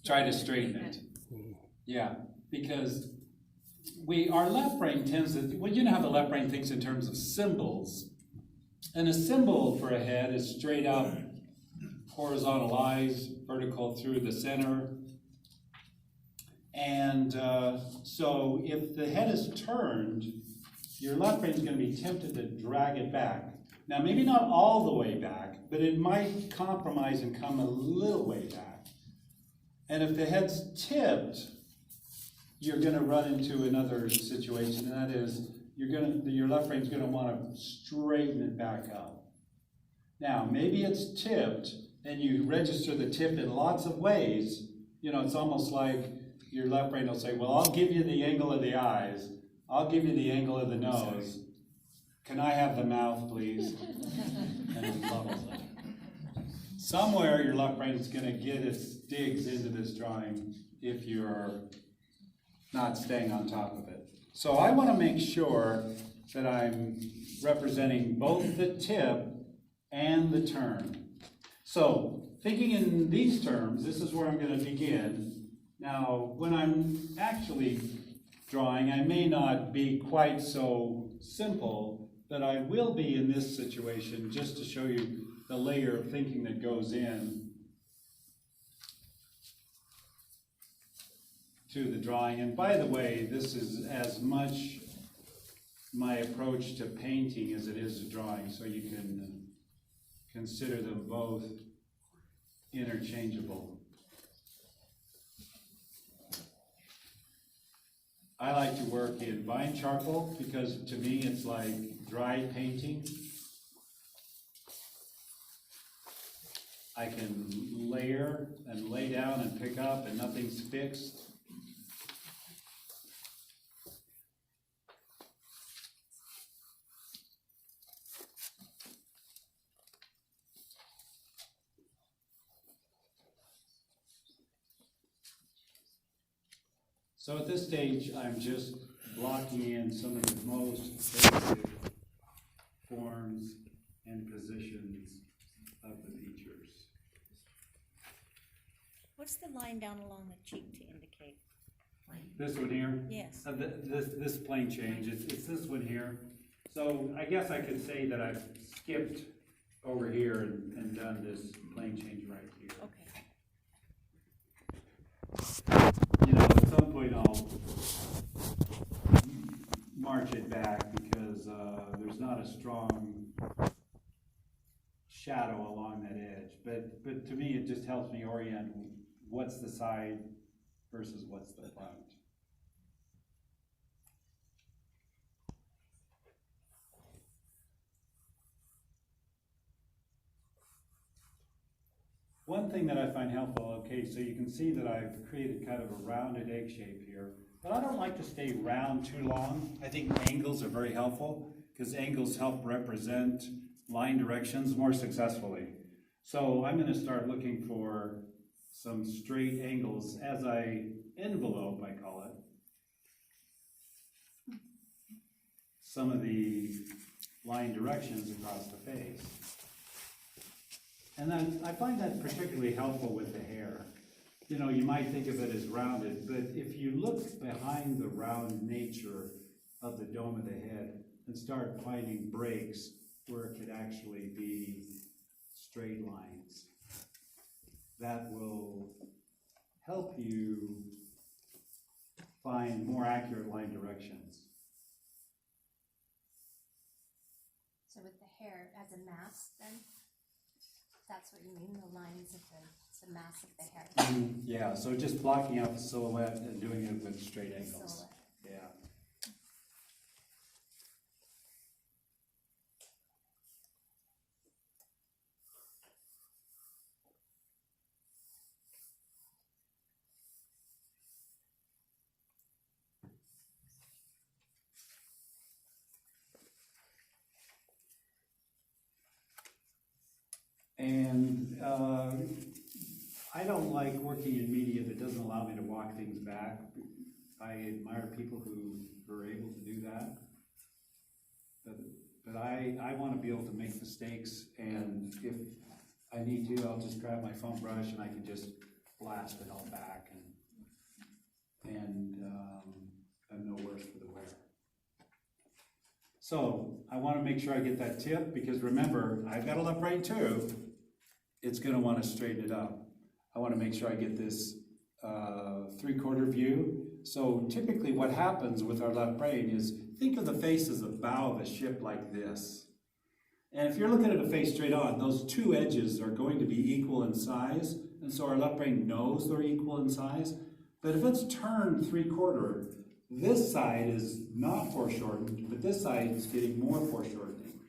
try to straighten it. Yeah, because our left brain tends to, well, you know how the left brain thinks in terms of symbols. And a symbol for a head is straight up, horizontal eyes, vertical through the center. And so if the head is turned, your left brain is going to be tempted to drag it back. Now, maybe not all the way back, but it might compromise and come a little way back. And if the head's tipped, you're going to run into another situation, and that is your left brain's going to want to straighten it back up. Now, maybe it's tipped, and you register the tip in lots of ways. You know, it's almost like your left brain will say, well, I'll give you the angle of the eyes. I'll give you the angle of the nose. Can I have the mouth, please? And it bubbles it. Somewhere your left brain is going to get its digs into this drawing if you're not staying on top of it. So I want to make sure that I'm representing both the tip and the turn. So thinking in these terms, this is where I'm going to begin. Now, when I'm actually drawing, I may not be quite so simple, but I will be in this situation just to show you the layer of thinking that goes in to the drawing. And by the way, this is as much my approach to painting as it is to drawing, so you can consider them both interchangeable. I like to work in vine charcoal because to me it's like dry painting. I can layer and lay down and pick up and nothing's fixed. So at this stage, I'm just blocking in some of the most basic forms and positions of the features. What's the line down along the cheek to indicate? This one here? Yes. This plane change, it's this one here. So I guess I could say that I've skipped over here and done this plane change right here. Okay. You know, at some point I'll march it back because there's not a strong shadow along that edge. But to me, it just helps me orient what's the side versus what's the front. One thing that I find helpful, okay, so you can see that I've created kind of a rounded egg shape here, but I don't like to stay round too long. I think angles are very helpful because angles help represent line directions more successfully. So I'm going to start looking for some straight angles as I envelope, I call it, some of the line directions across the face. And then I find that particularly helpful with the hair. You know, you might think of it as rounded, but if you look behind the round nature of the dome of the head and start finding breaks where it could actually be straight lines, that will help you find more accurate line directions. So with the hair as a mask then? That's what you mean, the lines of the mass of the hair? Yeah, so just blocking out the silhouette and doing it with straight angles. Silhouette. Yeah. And I don't like working in media that doesn't allow me to walk things back. I admire people who are able to do that. But I want to be able to make mistakes, and if I need to, I'll just grab my foam brush and I can just blast it all back and no worse for the wear. So I want to make sure I get that tip, because remember, I've got a left brain too. It's going to want to straighten it up. I want to make sure I get this 3/4 view. So typically what happens with our left brain is, think of the face as a bow of a ship like this. And if you're looking at a face straight on, those two edges are going to be equal in size, and so our left brain knows they're equal in size. But if it's turned 3/4, this side is not foreshortened, but this side is getting more foreshortening.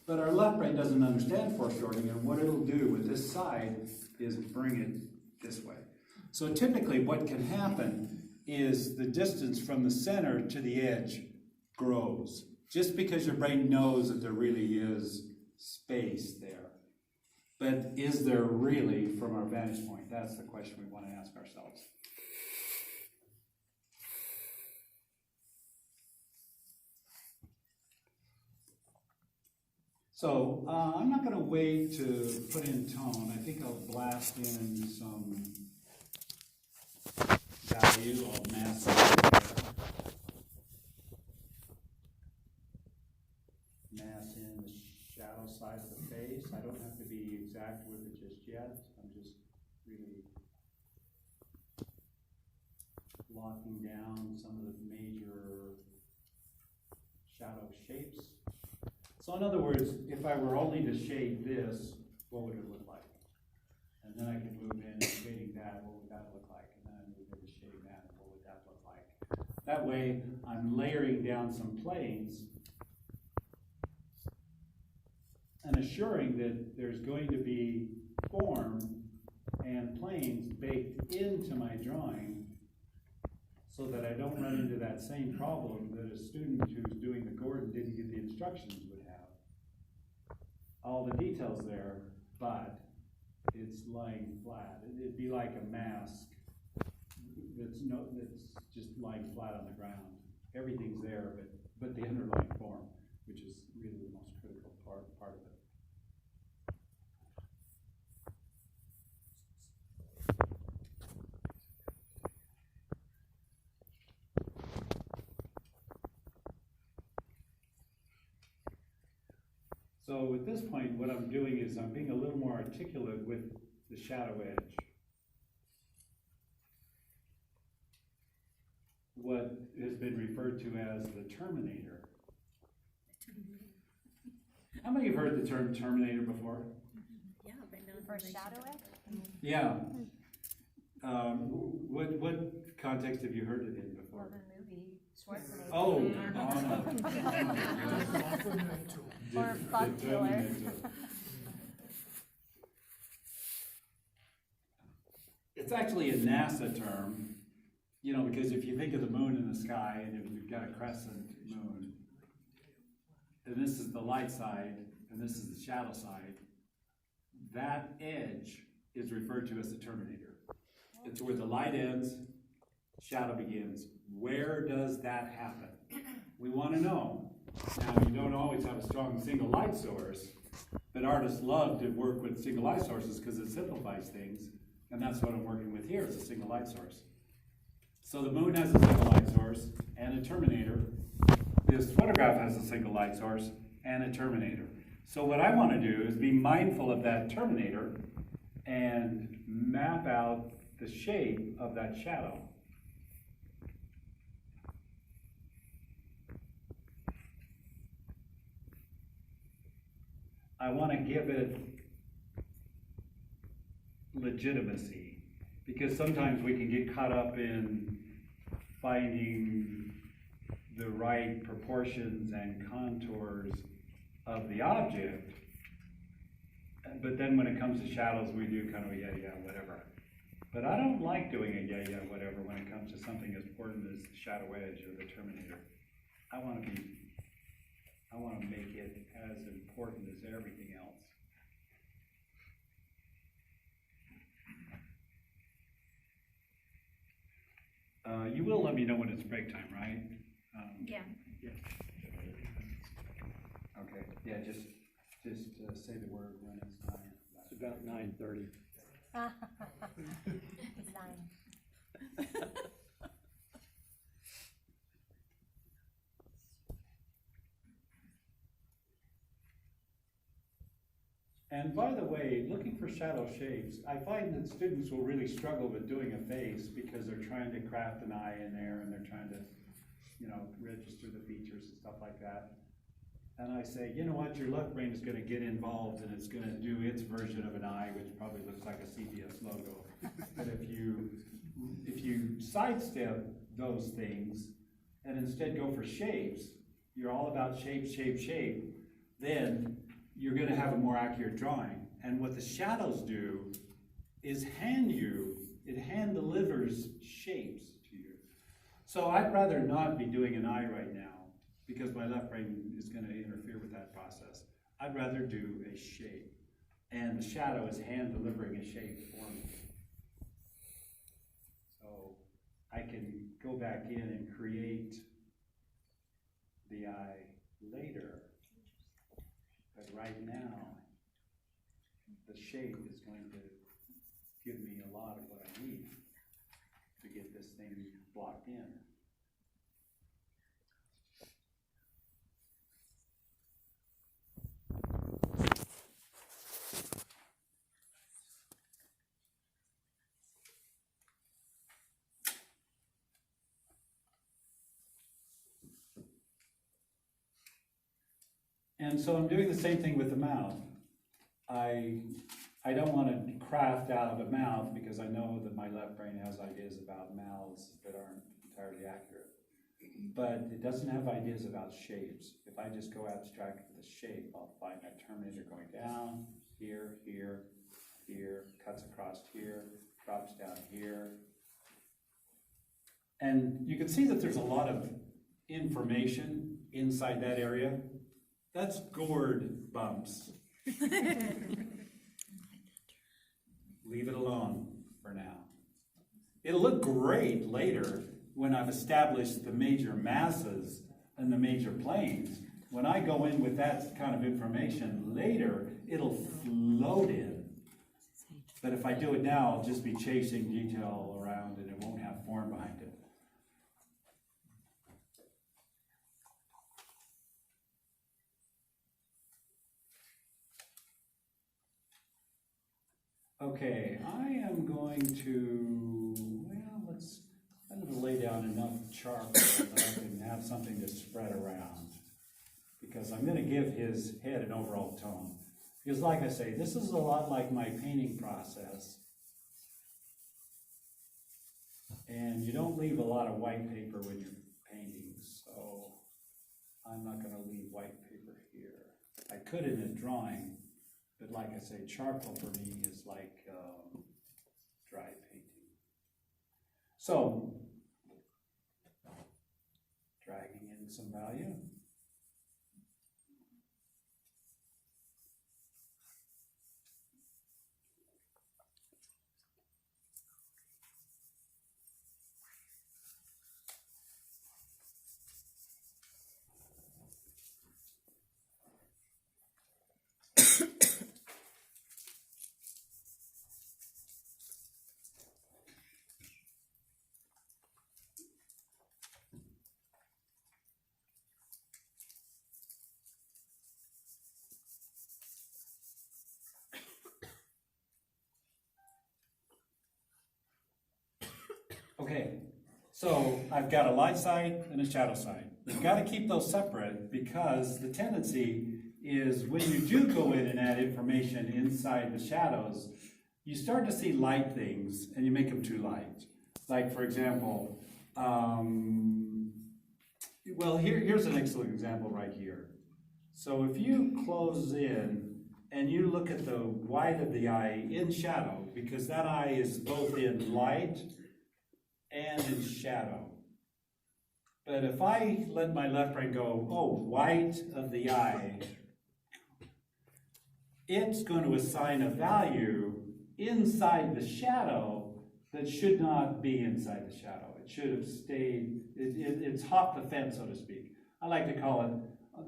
But our left brain doesn't understand foreshortening, and what it'll do with this side is bring it this way. So typically what can happen is the distance from the center to the edge grows, just because your brain knows that there really is space there. But is there really, from our vantage point? That's the question we want to ask ourselves. So I'm not going to wait to put in tone. I think I'll blast in some value. I'll mask it. Mask in the shadow side of the face. I don't have to be exact with it just yet. I'm just really locking down some of the major shadow shapes. So in other words, if I were only to shade this, what would it look like? And then I can move in and shading that, what would that look like? And then I move into shading that, and what would that look like? That way, I'm layering down some planes and assuring that there's going to be form and planes baked into my drawing, so that I don't run into that same problem that a student who's doing the Gordon didn't get the instructions would have. All the details there, but it's lying flat. It'd be like a mask that's just lying flat on the ground. Everything's there, but the underlying form, which is really the most critical part of it. So at this point, what I'm doing is I'm being a little more articulate with the shadow edge. What has been referred to as the terminator. How many have heard the term terminator before? Yeah, but not For shadow edge? Yeah. What context have you heard it in before? Well, the movie Schwarzenegger. Oh, Or Bug Killer. It's actually a NASA term, you know, because if you think of the moon in the sky, and if you've got a crescent moon, and this is the light side, and this is the shadow side, that edge is referred to as the terminator. It's where the light ends, shadow begins. Where does that happen? We want to know. Now, you don't always have a strong single light source, but artists love to work with single light sources because it simplifies things, and that's what I'm working with here, is a single light source. So the moon has a single light source and a terminator. This photograph has a single light source and a terminator. So what I want to do is be mindful of that terminator and map out the shape of that shadow. I want to give it legitimacy, because sometimes we can get caught up in finding the right proportions and contours of the object, but then when it comes to shadows, we do kind of a yeah, whatever. But I don't like doing a yeah, whatever when it comes to something as important as the shadow edge or the terminator. I want to make it as important as everything else. You will let me know when it's break time, right? Yeah. Okay, yeah, just say the word when it's time. It's about 9:30. It's And by the way, looking for shadow shapes, I find that students will really struggle with doing a face because they're trying to craft an eye in there and they're trying to, register the features and stuff like that. And I say, you know what, your left brain is gonna get involved and it's gonna do its version of an eye, which probably looks like a CVS logo. But if you sidestep those things and instead go for shapes, you're all about shape, shape, shape, then you're gonna have a more accurate drawing. And what the shadows do is it hand delivers shapes to you. So I'd rather not be doing an eye right now because my left brain is gonna interfere with that process. I'd rather do a shape. And the shadow is hand delivering a shape for me. So I can go back in and create the eye later. But right now, the shape is going to give me a lot of what I need to get this thing blocked in. And so I'm doing the same thing with the mouth. I don't want to craft out a mouth because I know that my left brain has ideas about mouths that aren't entirely accurate. But it doesn't have ideas about shapes. If I just go abstract with a shape, I'll find that terminator going down, here, here, here, cuts across here, drops down here. And you can see that there's a lot of information inside that area. That's gourd bumps. Leave it alone for now. It'll look great later when I've established the major masses and the major planes. When I go in with that kind of information later, it'll float in. But if I do it now, I'll just be chasing detail around and it won't have form behind it. Okay, I am going to, I'm going to lay down enough charcoal that I can have something to spread around. Because I'm going to give his head an overall tone. Because like I say, this is a lot like my painting process. And you don't leave a lot of white paper when you're painting, so I'm not going to leave white paper here. I could in a drawing. But like I say, charcoal for me is like dry painting. So, dragging in some value. Okay, so I've got a light side and a shadow side. You've got to keep those separate because the tendency is when you do go in and add information inside the shadows, you start to see light things and you make them too light. Like for example, here's an excellent example right here. So if you close in and you look at the white of the eye in shadow, because that eye is both in light and in shadow. But if I let my left brain go, oh, white of the eye, it's going to assign a value inside the shadow that should not be inside the shadow. It should have stayed, it's hopped the fence, so to speak. I like to call it,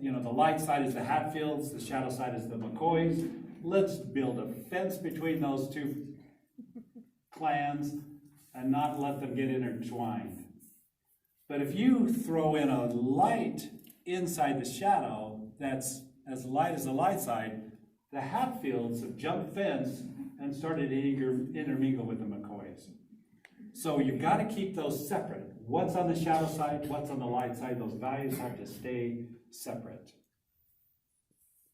the light side is the Hatfields, the shadow side is the McCoys. Let's build a fence between those two clans and not let them get intertwined. But if you throw in a light inside the shadow that's as light as the light side, the Hatfields have jumped fence and started to intermingle with the McCoys. So you've got to keep those separate. What's on the shadow side, what's on the light side, those values have to stay separate.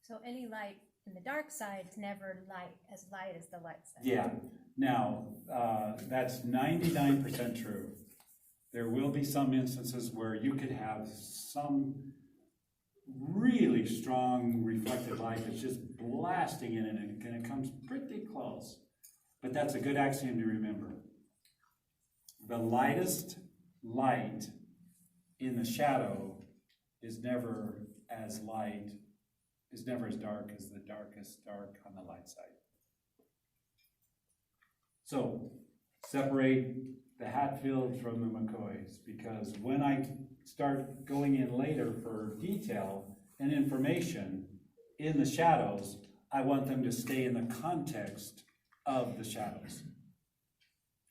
So any light in the dark side is never light as the light side. Yeah, now, that's 99% true. There will be some instances where you could have some really strong reflected light that's just blasting in and it comes pretty close. But that's a good axiom to remember. The lightest light in the shadow is never as light, is never as dark as the darkest dark on the light side. So, separate the Hatfields from the McCoys, because when I start going in later for detail and information in the shadows, I want them to stay in the context of the shadows.